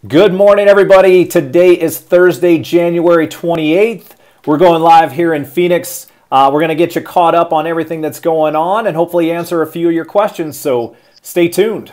Good morning, everybody. Today is Thursday, January 28th. We're going live here in Phoenix. We're going to get you caught up on everything that's going on and hopefully answer a few of your questions, so stay tuned.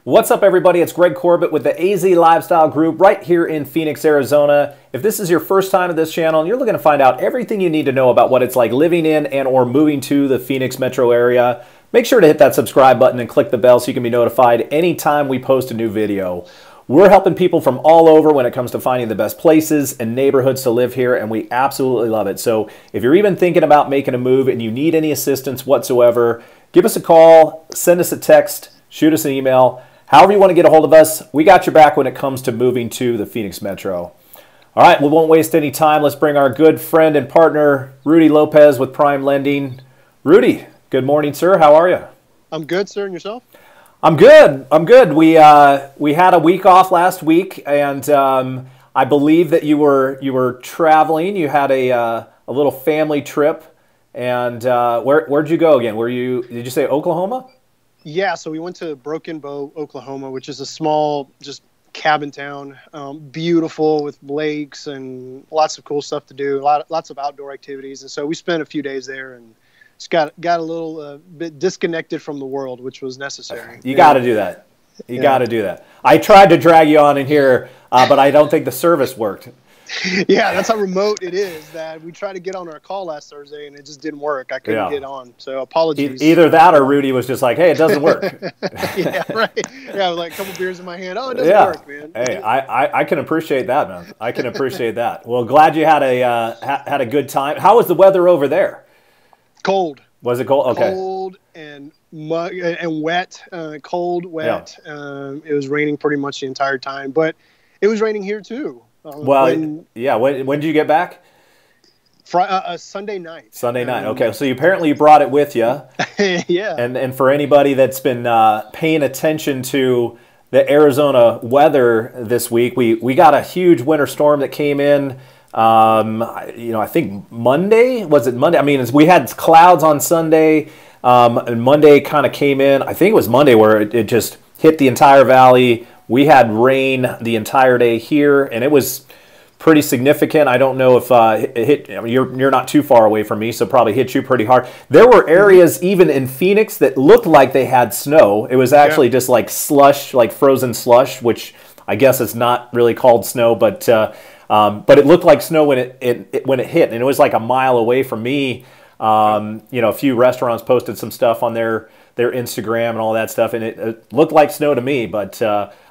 What's up, everybody? It's Greg Corbett with the AZ Lifestyle Group right here in Phoenix, Arizona. If this is your first time at this channel and you're looking to find out everything you need to know about what it's like living in and or moving to the Phoenix metro area, make sure to hit that subscribe button and click the bell so you can be notified anytime we post a new video. We're helping people from all over when it comes to finding the best places and neighborhoods to live here, and we absolutely love it. So if you're even thinking about making a move and you need any assistance whatsoever, give us a call, send us a text, shoot us an email. However you want to get a hold of us, we got your back when it comes to moving to the Phoenix Metro. All right, we won't waste any time. Let's bring our good friend and partner, Rudy Lopez with Prime Lending. Rudy, good morning, sir. How are you? I'm good, sir. And yourself? I'm good. I'm good. We had a week off last week, and I believe that you were traveling. You had a little family trip, and where'd you go again? Did you say Oklahoma? Yeah, so we went to Broken Bow, Oklahoma, which is a small, just cabin town, beautiful with lakes and lots of cool stuff to do, lots of outdoor activities. And so we spent a few days there and just got a little bit disconnected from the world, which was necessary. You got to do that. You got to do that. I tried to drag you on in here, but I don't think the service worked. Yeah, that's how remote it is. That we tried to get on our call last Thursday and it just didn't work. I couldn't get on, so apologies. Either that or Rudy was just like, "Hey, it doesn't work." Yeah, right. Yeah, I was like a couple beers in my hand. Oh, it doesn't work, man. Hey, I can appreciate that, man. I can appreciate that. Well, glad you had a good time. How was the weather over there? Cold. Was it cold? Okay. Cold and mud and wet. Cold, wet. Yeah. It was raining pretty much the entire time, but it was raining here too. When did you get back? Sunday night. Sunday night. Okay, so you brought it with you. Yeah. And for anybody that's been paying attention to the Arizona weather this week, we got a huge winter storm that came in. I think Monday. Was it Monday? I mean, we had clouds on Sunday, and Monday kind of came in. I think it was Monday where it just hit the entire valley. We had rain the entire day here, and it was pretty significant. I don't know if it hit. I mean, you're not too far away from me, so probably hit you pretty hard. There were areas even in Phoenix that looked like they had snow. It was actually just like slush, like frozen slush, which I guess is not really called snow, but it looked like snow when it hit, and it was like a mile away from me. A few restaurants posted some stuff on their Instagram and all that stuff, and it looked like snow to me, but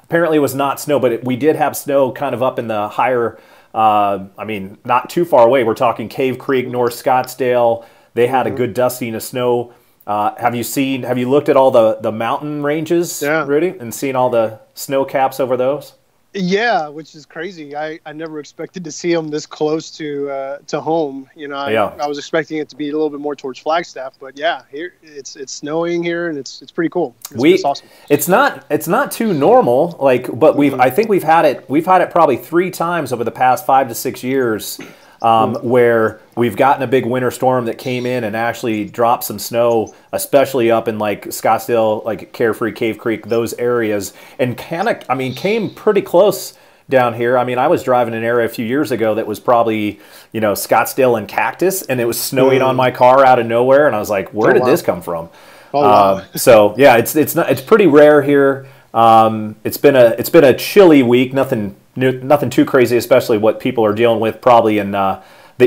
apparently it was not snow. But we did have snow kind of up in the higher, not too far away. We're talking Cave Creek, North Scottsdale. They had a good dusting of snow. Have you looked at all the mountain ranges, Rudy, and seen all the snow caps over those? Yeah, which is crazy. I never expected to see them this close to home. I was expecting it to be a little bit more towards Flagstaff, but yeah, here it's snowing here, and it's pretty cool. It's awesome. It's not too normal, but I think we've had it probably 3 times over the past 5 to 6 years. Where we've gotten a big winter storm that came in and actually dropped some snow, especially up in like Scottsdale, like Carefree, Cave Creek, those areas, and came pretty close down here. I mean, I was driving an area a few years ago that was probably, Scottsdale and Cactus, and it was snowing on my car out of nowhere, and I was like, where did this come from? So yeah, it's pretty rare here. It's been a chilly week. Nothing too crazy, especially what people are dealing with probably in the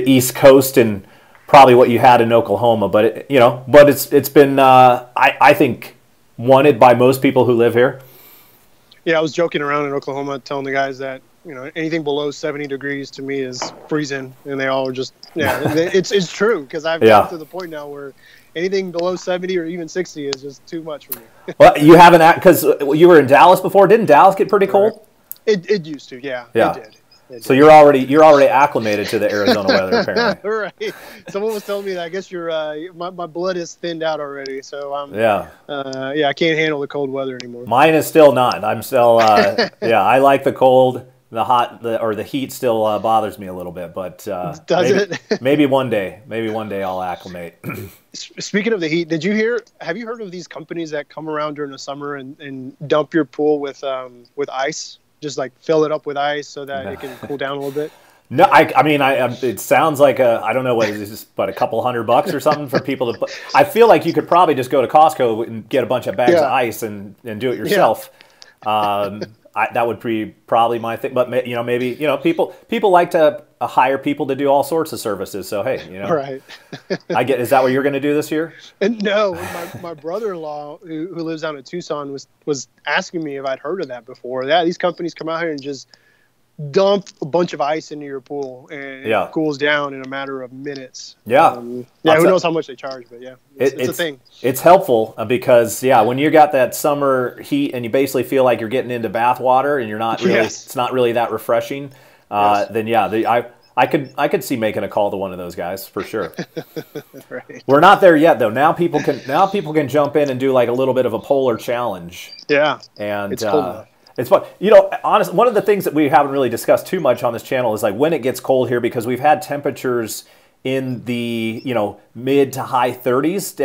East Coast and probably what you had in Oklahoma. But it's been I think wanted by most people who live here. Yeah, I was joking around in Oklahoma, telling the guys that anything below 70 degrees to me is freezing, and they all were just it's true, because I've gotten to the point now where anything below 70 or even 60 is just too much for me. Well, you haven't, because you were in Dallas before. Didn't Dallas get pretty cold? It used to, yeah. It did. So you're already acclimated to the Arizona weather, apparently. Right. Someone was telling me that I guess my blood is thinned out already, so I'm I can't handle the cold weather anymore. Mine is still not. I'm still I like the cold. the heat still bothers me a little bit, but Does it? maybe one day I'll acclimate. Speaking of the heat, have you heard of these companies that come around during the summer and dump your pool with ice? Just like fill it up with ice so that it can cool down a little bit? No, I mean, it sounds like I don't know what is this, but a couple $100 or something for people to. I feel like you could probably just go to Costco and get a bunch of bags of ice and do it yourself. Yeah. That would be probably my thing, but maybe people like to hire people to do all sorts of services. So hey, right. Is that what you're going to do this year? And no, my brother-in-law who lives down in Tucson was asking me if I'd heard of that before. Yeah, these companies come out here and just dump a bunch of ice into your pool and it cools down in a matter of minutes. Yeah. Who knows how much they charge, but yeah, it's a thing. It's helpful because when you got that summer heat and you basically feel like you're getting into bath water and you're not really, it's not really that refreshing. Then I could see making a call to one of those guys for sure. Right. We're not there yet though. Now people can jump in and do like a little bit of a polar challenge. Yeah. And it's cold enough. It's fun. Honestly, one of the things that we haven't really discussed too much on this channel is like when it gets cold here, because we've had temperatures in the mid to high 30s,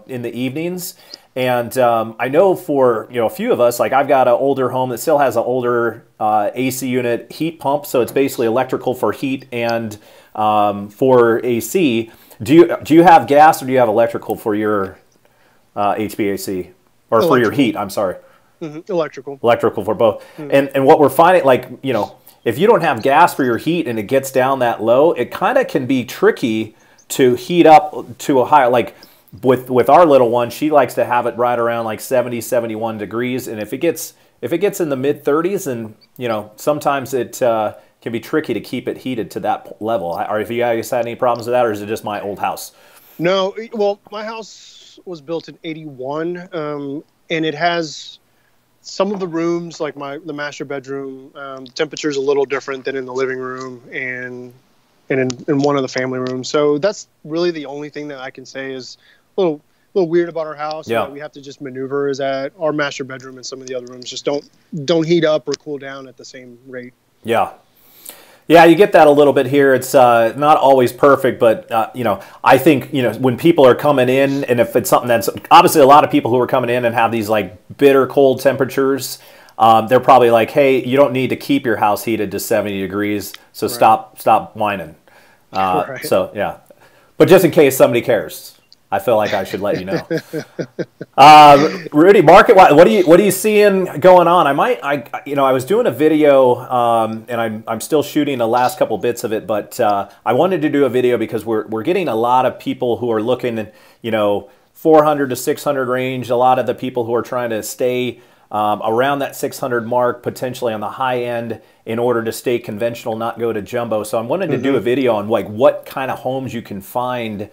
in the evenings. And I know for a few of us, like I've got an older home that still has an older AC unit heat pump, so it's basically electrical for heat and for AC. Do you have gas or do you have electrical for your HVAC or for your heat? I'm sorry. Mm-hmm. Electrical for both. Mm-hmm. And what we're finding, like, if you don't have gas for your heat and it gets down that low, it kind of can be tricky to heat up to a higher, like with our little one, she likes to have it right around like 70, 71 degrees. And if it gets in the mid 30s, and sometimes it can be tricky to keep it heated to that level. Or if you guys had any problems with that, or is it just my old house? No, well, my house was built in 81, and it has some of the rooms, like the master bedroom, temperature is a little different than in the living room and in one of the family rooms. So that's really the only thing that I can say is a little weird about our house. Yeah. That we have to just maneuver is that our master bedroom and some of the other rooms just don't heat up or cool down at the same rate. Yeah. Yeah, you get that a little bit here. It's not always perfect, but I think when people are coming in, and if it's something that's obviously a lot of people who are coming in and have these like bitter cold temperatures, they're probably like, hey, you don't need to keep your house heated to 70 degrees, so stop whining. Right. So yeah, but just in case somebody cares, I feel like I should let you know. Rudy, market-wise, what are you seeing going on? I was doing a video, and I'm still shooting the last couple bits of it, but I wanted to do a video because we're getting a lot of people who are looking, 400 to 600 range. A lot of the people who are trying to stay around that 600 mark, potentially on the high end, in order to stay conventional, not go to jumbo. So I wanted to do a video on like what kind of homes you can find.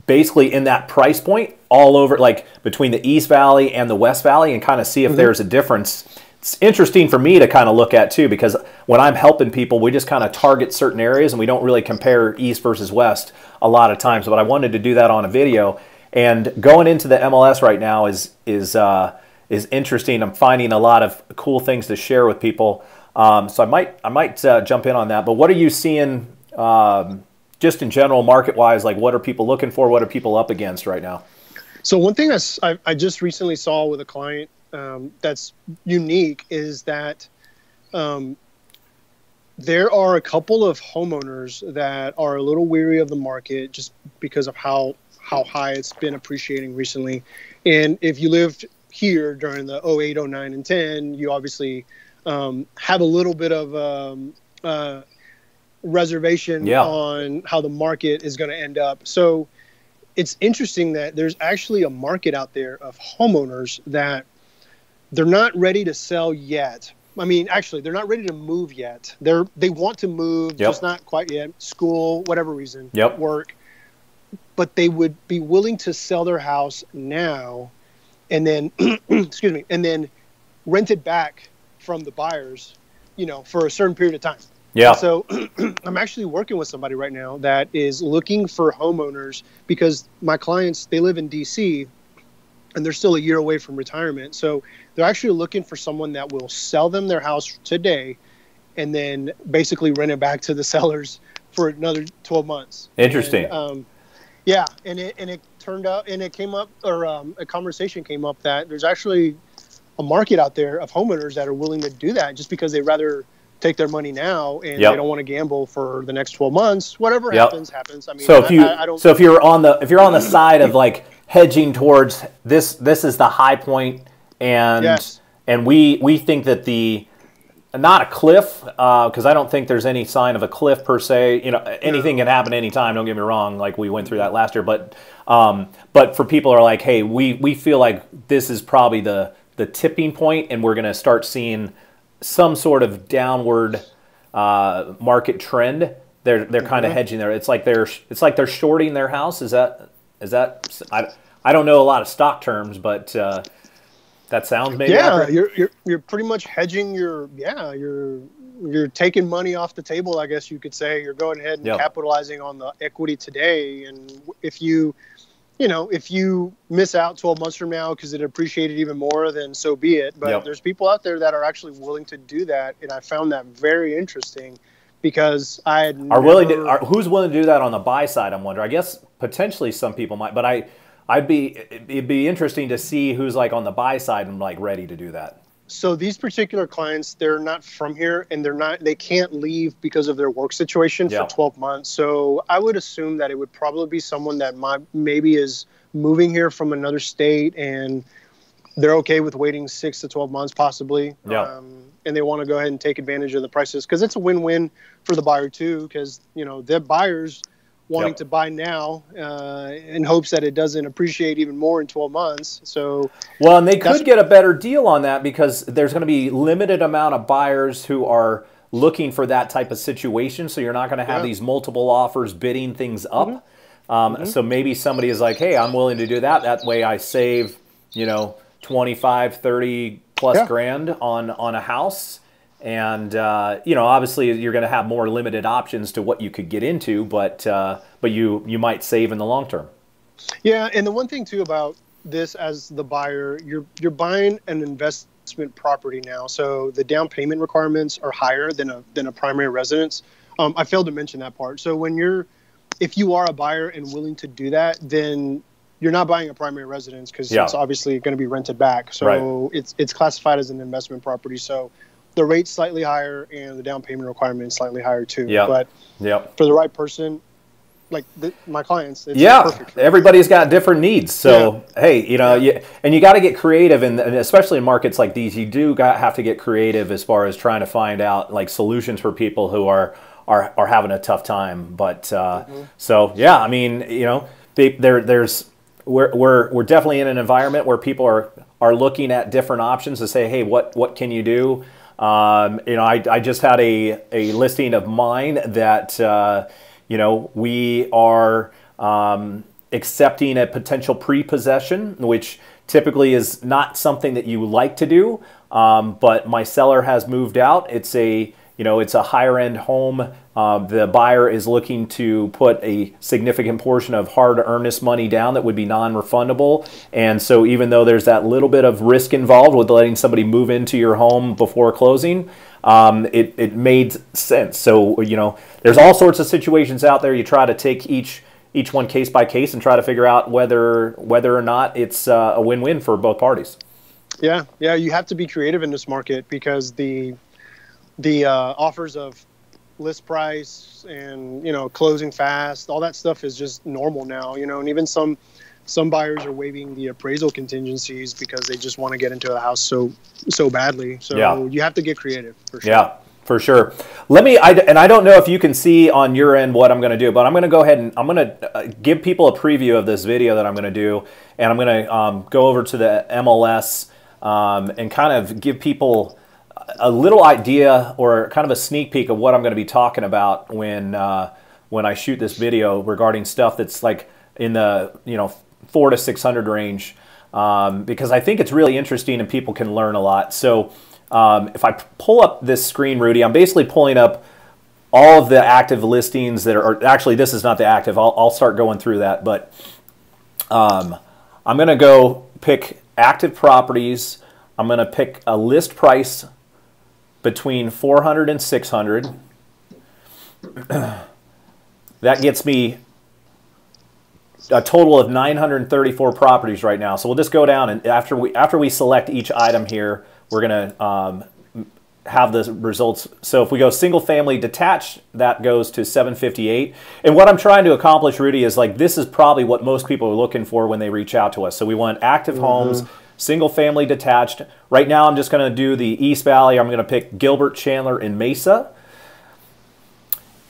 Basically in that price point all over, like between the East Valley and the West Valley, and kind of see if there's a difference. It's interesting for me to kind of look at too, because when I'm helping people, we just kind of target certain areas and we don't really compare East versus West a lot of times. But I wanted to do that on a video. And going into the MLS right now is interesting. I'm finding a lot of cool things to share with people. So I might jump in on that. But what are you seeing? Just in general, market-wise, like what are people looking for? What are people up against right now? So one thing I just recently saw with a client that's unique is that there are a couple of homeowners that are a little weary of the market just because of how high it's been appreciating recently. And if you lived here during the 08, 09, and 10, you obviously have a little bit of reservation on how the market is going to end up. So it's interesting that there's actually a market out there of homeowners that they're not ready to sell yet. I mean, actually, they're not ready to move yet. They want to move, just not quite yet. School, whatever reason, work. But they would be willing to sell their house now and then, excuse me, and then rent it back from the buyers, for a certain period of time. Yeah. So I'm actually working with somebody right now that is looking for homeowners because my clients, they live in DC and they're still a year away from retirement. So they're actually looking for someone that will sell them their house today and then basically rent it back to the sellers for another 12 months. Interesting. And, yeah, and it turned out, and it came up, or a conversation came up that there's actually a market out there of homeowners that are willing to do that just because they'd rather take their money now and they don't want to gamble for the next 12 months. Whatever happens. I mean, so if you're on the side of like hedging towards this is the high point, and and we think that not a cliff, because I don't think there's any sign of a cliff per se. You know, anything can happen anytime. Don't get me wrong. Like we went through that last year, but for people who are like, hey, we feel like this is probably the tipping point, and we're going to start seeing some sort of downward market trend. They're kind of hedging there. It's like they're shorting their house. Is that I don't know a lot of stock terms, but that sounds maybe accurate. You're pretty much hedging you're taking money off the table, I guess you could say. You're going ahead and capitalizing on the equity today, and if you miss out 12 months from now because it appreciated even more, then so be it. But there's people out there that are actually willing to do that, and I found that very interesting because who's willing to do that on the buy side? I'm wondering. I guess potentially some people might, but it'd be interesting to see who's like on the buy side and like ready to do that. So these particular clients, they're not from here, and they can't leave because of their work situation for 12 months. So I would assume that it would probably be someone that maybe is moving here from another state, and they're okay with waiting 6 to 12 months possibly. And they want to go ahead and take advantage of the prices because it's a win-win for the buyer too, because the buyers wanting to buy now in hopes that it doesn't appreciate even more in 12 months. So and they could get a better deal on that because there's going to be limited amount of buyers who are looking for that type of situation. So you're not going to have these multiple offers bidding things up. So maybe somebody is like, hey, I'm willing to do that. That way I save, 25, 30 plus grand on a house. And obviously you're going to have more limited options to what you could get into, but you might save in the long term. Yeah, and the one thing too about this as the buyer, you're buying an investment property now, so the down payment requirements are higher than a primary residence. I failed to mention that part. So if you are a buyer and willing to do that, then you're not buying a primary residence because it's obviously going to be rented back. So it's classified as an investment property. So the rate's slightly higher and the down payment requirement is slightly higher too. But for the right person, like my clients, it's perfect. Everybody's got different needs. So hey, and you got to get creative, and especially in markets like these, you do have to get creative as far as trying to find out like solutions for people who are having a tough time. But so yeah, I mean, we're definitely in an environment where people are looking at different options to say, hey, what can you do? I just had a listing of mine that we are accepting a potential pre-possession, which typically is not something that you like to do. But my seller has moved out. It's a higher end home. The buyer is looking to put a significant portion of hard earnest money down that would be non-refundable. And so even though there's that little bit of risk involved with letting somebody move into your home before closing, it made sense. So, there's all sorts of situations out there. You try to take each one case by case and try to figure out whether or not it's a win-win for both parties. Yeah, you have to be creative in this market because the offers of list price and closing fast, all that stuff is just normal now, and even some buyers are waiving the appraisal contingencies because they just want to get into a house so badly. So you have to get creative for sure. Yeah, for sure. I don't know if you can see on your end what I'm going to do, but I'm going to go ahead and I'm going to give people a preview of this video that I'm going to do, and I'm going to go over to the MLS and kind of give people a little idea or kind of a sneak peek of what I'm going to be talking about when I shoot this video regarding stuff that's like in the 400 to 600 range, because I think it's really interesting and people can learn a lot. So if I pull up this screen, Rudy, I'm basically pulling up all of the active listings that are actually, this is not the active. I'll start going through that, but I'm I'm going to go pick active properties. I'm going to pick a list price between 400 and 600. That gets me a total of 934 properties right now. So we'll just go down, and after we select each item here, we're going to have the results. So if we go single family detached, that goes to 758. And what I'm trying to accomplish, Rudy, is like this is probably what most people are looking for when they reach out to us. So we want active homes, single family detached. Right now I'm just going to do the East Valley. I'm going to pick Gilbert, Chandler, and Mesa.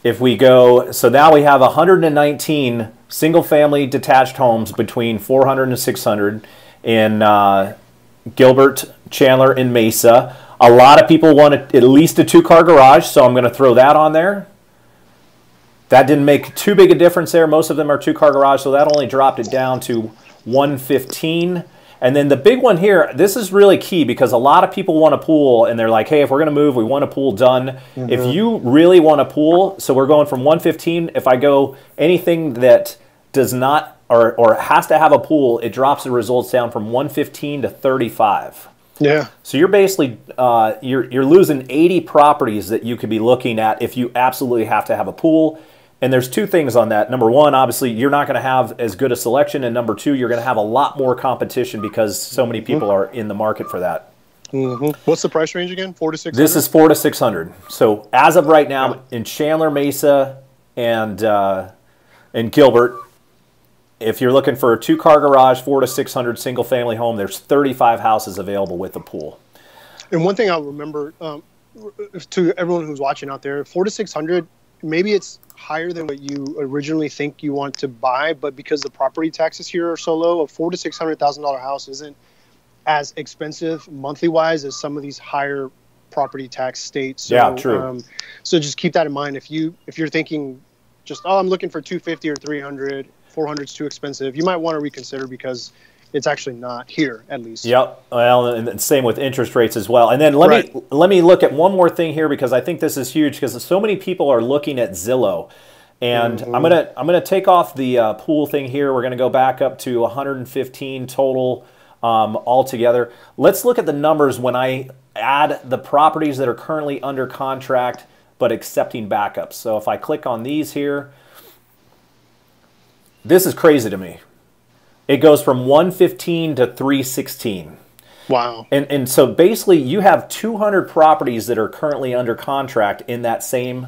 If we go, so now we have 119 single family detached homes between 400 and 600 in Gilbert, Chandler, and Mesa. A lot of people want at least a 2-car garage, so I'm going to throw that on there. That didn't make too big a difference there. Most of them are 2-car garage, so that only dropped it down to 115. And then the big one here, this is really key because a lot of people want a pool, and they're like, hey, if we're going to move, we want a pool done. If you really want a pool, so we're going from 115. If I go anything that does not or has to have a pool, it drops the results down from 115 to 35. Yeah. So you're basically you're losing 80 properties that you could be looking at if you absolutely have to have a pool. And there's two things on that. Number one, obviously, you're not going to have as good a selection. And number two, you're going to have a lot more competition because so many people are in the market for that. What's the price range again? 4 to 600? This is 4 to 600. So as of right now, in Chandler, Mesa, and Gilbert, if you're looking for a 2-car garage, 4 to 600 single-family home, there's 35 houses available with a pool. And one thing I'll remember to everyone who's watching out there, 4 to 600, maybe it's higher than what you originally think you want to buy, but because the property taxes here are so low, a $400,000 to $600,000 house isn't as expensive monthly wise as some of these higher property tax states. So, yeah, true. So just keep that in mind. If you're thinking just, oh, I'm looking for 250 or 300, 400 is too expensive, you might want to reconsider because it's actually not here, at least. Yep. Well, and same with interest rates as well. And then let me look at one more thing here because I think this is huge because so many people are looking at Zillow. And I'm gonna take off the pool thing here. We're gonna go back up to 115 total altogether. Let's look at the numbers when I add the properties that are currently under contract but accepting backups. So if I click on these here, this is crazy to me. It goes from 115 to 316. Wow. And so basically you have 200 properties that are currently under contract in that same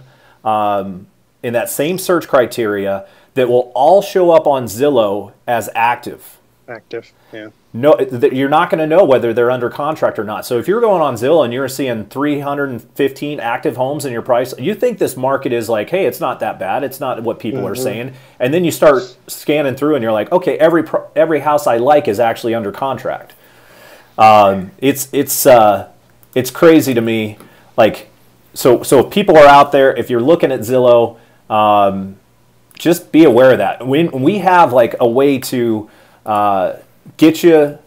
search criteria that will all show up on Zillow as active. Active, yeah. No, you're not going to know whether they're under contract or not. So if you're going on Zillow and you're seeing 315 active homes in your price, you think this market is like, hey, it's not that bad. It's not what people are saying. And then you start scanning through and you're like, okay, every house I like is actually under contract. It's crazy to me. Like, so if people are out there, if you're looking at Zillow, just be aware of that. We have like a way to get you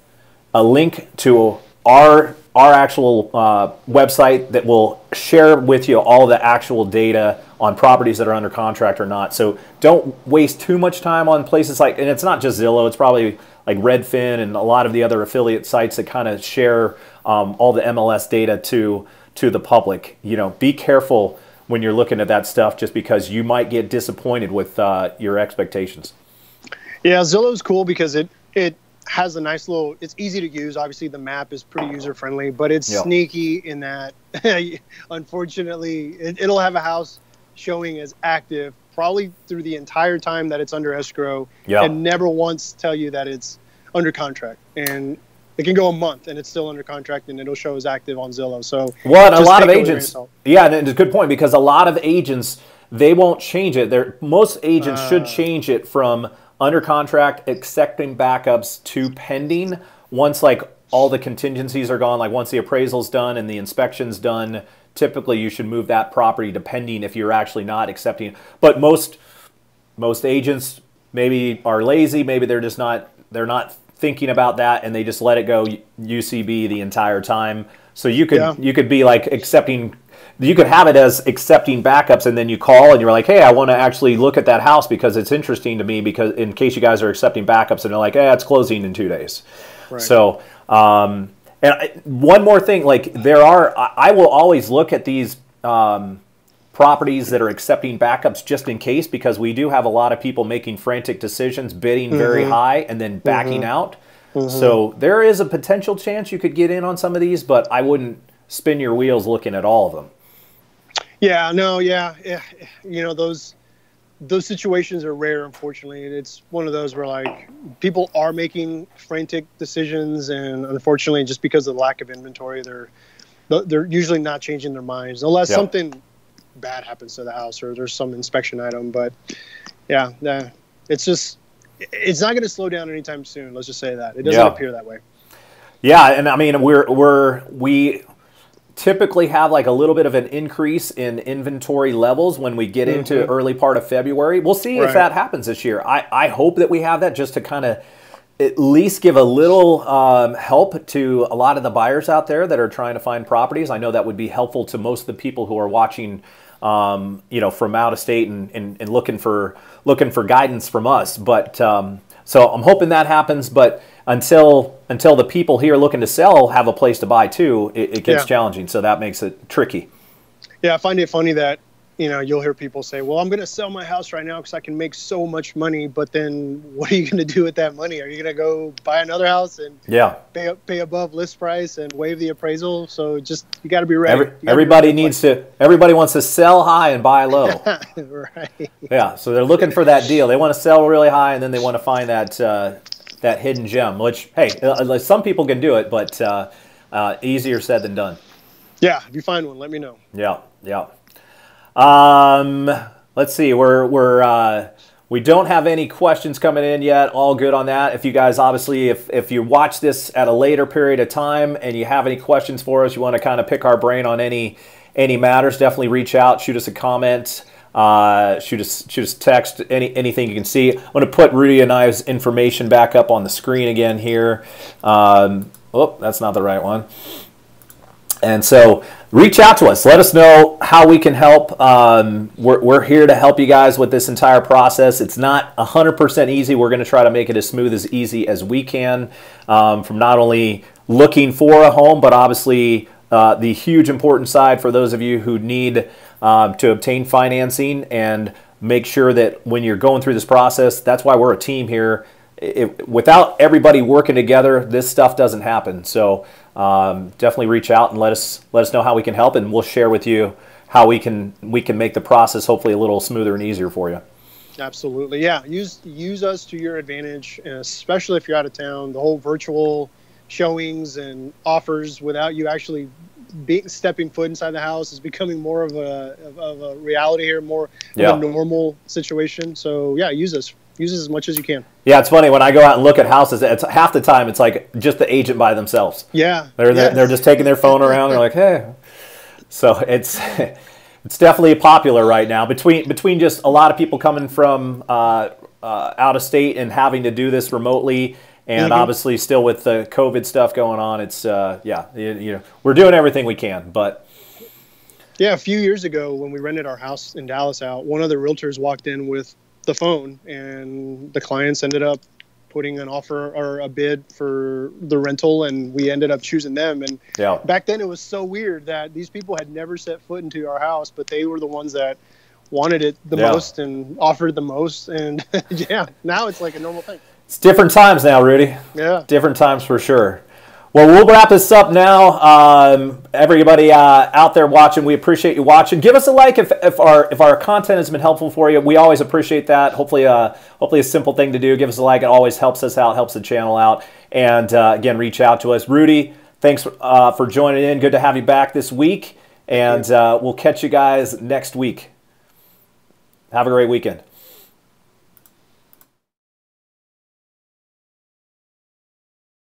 a link to our actual website that will share with you all the actual data on properties that are under contract or not. So don't waste too much time on places like, and it's not just Zillow, it's probably like Redfin and a lot of the other affiliate sites that kind of share all the MLS data to the public. You know, be careful when you're looking at that stuff just because you might get disappointed with your expectations. Yeah, Zillow's cool because it has a nice little, it's easy to use. Obviously, the map is pretty user-friendly, but it's sneaky in that, unfortunately, it'll have a house showing as active probably through the entire time that it's under escrow and never once tell you that it's under contract. And it can go a month and it's still under contract and it'll show as active on Zillow. So a lot of agents, and it's a good point because a lot of agents, they won't change it. Most agents should change it from under contract, accepting backups to pending once like all the contingencies are gone, like once the appraisal's done and the inspection's done. Typically you should move that property to pending if you're actually not accepting. But most agents maybe are lazy, maybe they're not thinking about that and they just let it go UCB the entire time. So you could be like accepting you could have it as accepting backups, and then you call and you're like, hey, I want to actually look at that house because it's interesting to me, because in case you guys are accepting backups, and they're like, it's closing in 2 days. Right. So, and one more thing, like I will always look at these properties that are accepting backups just in case, because we do have a lot of people making frantic decisions, bidding very high and then backing out. So there is a potential chance you could get in on some of these, but I wouldn't spin your wheels looking at all of them. Yeah, no, yeah. You know, those situations are rare, unfortunately. It's one of those where, like, people are making frantic decisions, and unfortunately, just because of the lack of inventory, they're usually not changing their minds unless something bad happens to the house or there's some inspection item. But yeah, it's not going to slow down anytime soon. Let's just say that. It doesn't appear that way. Yeah, and I mean, we typically have like a little bit of an increase in inventory levels when we get into early part of February. We'll see if that happens this year. I hope that we have that, just to kind of at least give a little help to a lot of the buyers out there that are trying to find properties. I know that would be helpful to most of the people who are watching, you know, from out of state and looking for guidance from us. But so I'm hoping that happens. But until the people here looking to sell have a place to buy too, it gets challenging. So that makes it tricky. Yeah, I find it funny that, you know, you'll hear people say, well, I'm going to sell my house right now because I can make so much money. But then what are you going to do with that money? Are you going to go buy another house and pay above list price and waive the appraisal? So just, you got to be ready. Everybody wants to sell high and buy low. Right. Yeah. So they're looking for that deal. They want to sell really high, and then they want to find that hidden gem, which, hey, some people can do it, but easier said than done. Yeah. If you find one, let me know. Yeah. Yeah. Let's see. We don't have any questions coming in yet. All good on that. If you guys, obviously, if you watch this at a later period of time and you have any questions for us, you want to kind of pick our brain on any matters, definitely reach out, shoot us a comment, shoot us text, anything you can see. I'm going to put Rudy and I's information back up on the screen again here. Oh, that's not the right one. And so reach out to us. Let us know how we can help. We're here to help you guys with this entire process. It's not 100% easy. We're going to try to make it as smooth as easy as we can, from not only looking for a home, but obviously the huge important side for those of you who need to obtain financing and make sure that when you're going through this process, that's why we're a team here. Without everybody working together, this stuff doesn't happen. So definitely reach out and let us know how we can help, and we'll share with you how we can make the process hopefully a little smoother and easier for you. Absolutely, yeah. Use us to your advantage, and especially if you're out of town. The whole virtual showings and offers without you actually stepping foot inside the house is becoming more of a reality here, more of a normal situation. So yeah, use us. Use it as much as you can. Yeah, it's funny when I go out and look at houses. It's half the time it's like just the agent by themselves. Yeah, they're just taking their phone around. They're like, hey. So it's definitely popular right now between just a lot of people coming from out of state and having to do this remotely, and obviously still with the COVID stuff going on. It's we're doing everything we can, but. Yeah, a few years ago when we rented our house in Dallas out, one of the realtors walked in with the phone, and the clients ended up putting an offer or a bid for the rental, and we ended up choosing them. And back then it was so weird that these people had never set foot into our house, but they were the ones that wanted it the most and offered the most. And now it's like a normal thing. It's different times now, Rudy. Yeah, different times for sure. Well, we'll wrap this up now. Everybody out there watching, we appreciate you watching. Give us a like if our content has been helpful for you. We always appreciate that. Hopefully a simple thing to do. Give us a like. It always helps us out, helps the channel out. And again, reach out to us. Rudy, thanks for joining in. Good to have you back this week. And we'll catch you guys next week. Have a great weekend.